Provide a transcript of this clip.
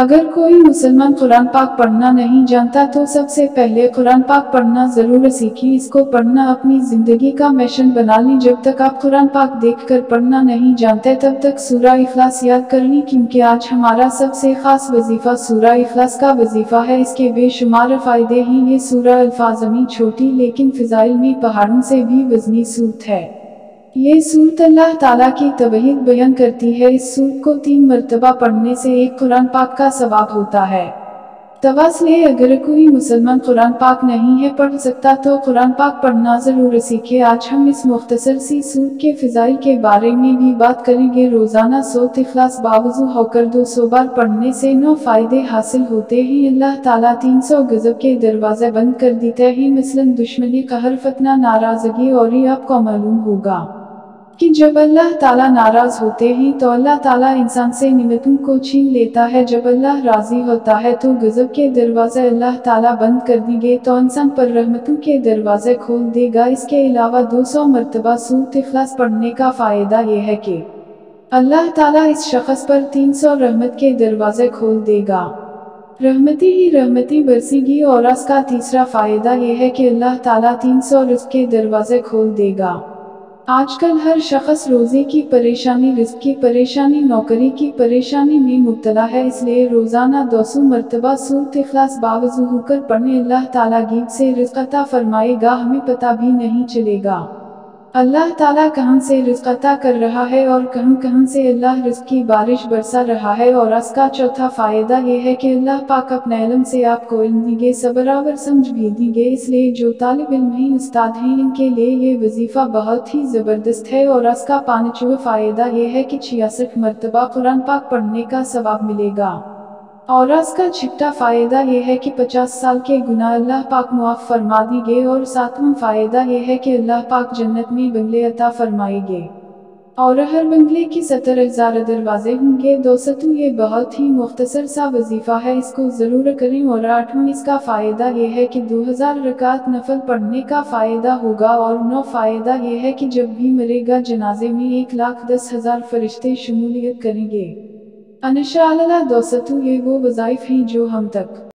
اگر کوئی مسلمان قرآن پاک پڑھنا نہیں جانتا تو سب سے پہلے قرآن پاک پڑھنا ضرور سیکھیں۔ اس کو پڑھنا اپنی زندگی کا مشن بنا لیں۔ جب تک آپ قرآن پاک دیکھ کر پڑھنا نہیں جانتے تب تک سورہ اخلاص یاد کر لیں، کیونکہ آج ہمارا سب سے خاص وظیفہ سورہ اخلاص کا وظیفہ ہے۔ اس کے بے شمار فائدے ہیں۔ یہ سورہ الفاظ میں چھوٹی لیکن فضائل میں پہاڑوں سے بھی وزنی سورت ہے۔ یہ سورت اللہ تعالیٰ کی توحید بیان کرتی ہے۔ اس سورت کو 3 مرتبہ پڑھنے سے ایک قرآن پاک کا ثواب ہوتا ہے۔ تواصلے اگر کوئی مسلمان قرآن پاک نہیں پڑھ سکتا تو قرآن پاک پڑھنا ضرور سیکھے۔ آج ہم اس مختصر سی سورت کے فضائل کے بارے میں بھی بات کریں گے۔ روزانہ سورۃ اخلاص باوضو ہو کر 200 بار پڑھنے سے 9 فائدے حاصل ہوتے ہیں۔ اللہ تعالیٰ 300 غضب کے دروازے بند کر دیتے ہیں، مثلاً دشمنی، قہر، فتنہ، ناراضگی، اور یہ آپ کو معلوم ہوگا کہ جب اللہ تعالیٰ ناراض ہوتے ہیں تو اللہ تعالیٰ انسان سے نعمتوں کو چھین لیتا ہے۔ جب اللہ راضی ہوتا ہے تو غضب کے دروازے اللہ تعالیٰ بند کر دیں گے تو انسان پر رحمتوں کے دروازے کھول دے گا۔ اس کے علاوہ 200 مرتبہ سورۃ اخلاص پڑھنے کا فائدہ یہ ہے کہ اللہ تعالیٰ اس شخص پر 300 رحمت کے دروازے کھول دے گا، رحمتیں ہی رحمتیں برسیں گی۔ اور اس کا تیسرا فائدہ یہ ہے کہ اللہ تعالیٰ 300 رزق کے دروازے کھول دے گا۔ آج کل ہر شخص روزی کی پریشانی، رزق کی پریشانی، نوکری کی پریشانی میں مبتلا ہے، اس لیے روزانہ 200 مرتبہ سورۃ اخلاص باوضو ہو کر پڑھیں۔ اللہ تعالیٰ غیب سے رزق عطا فرمائے گا، ہمیں پتہ بھی نہیں چلے گا اللہ تعالیٰ کہاں سے رزق عطا کر رہا ہے اور کہاں سے اللہ رزق کی بارش برسا رہا ہے۔ اور اس کا چوتھا فائدہ یہ ہے کہ اللہ پاک اپنے علم سے آپ کو علم دیں گے، صبر اور سمجھ بھی دیں گے۔ اس لیے جو طالب علم ہیں، استاد ہیں، ان کے لیے یہ وظیفہ بہت ہی زبردست ہے۔ اور اس کا پانچواں فائدہ یہ ہے کہ 66 مرتبہ قرآن پاک پڑھنے کا ثواب ملے گا۔ اور اس کا چھٹا فائدہ یہ ہے کہ 50 سال کے گناہ اللہ پاک معاف فرما دیں گے۔ اور ساتواں فائدہ یہ ہے کہ اللہ پاک جنت میں بنگلے عطا فرمائیں گے اور ہر بنگلے کی 70,000 دروازے ہوں گے۔ دوستو، یہ بہت ہی مختصر سا وظیفہ ہے، اس کو ضرور کریں۔ اور آٹھواں اس کا فائدہ یہ ہے کہ 2000 رکعت نفل پڑھنے کا فائدہ ہوگا۔ اور 9 فائدہ یہ ہے کہ جب بھی مرے گا جنازے میں 1,10,000 فرشتے شمولیت کریں گے۔ انشاءاللہ دوستو، یہ وہ وظائف ہیں جو ہم تک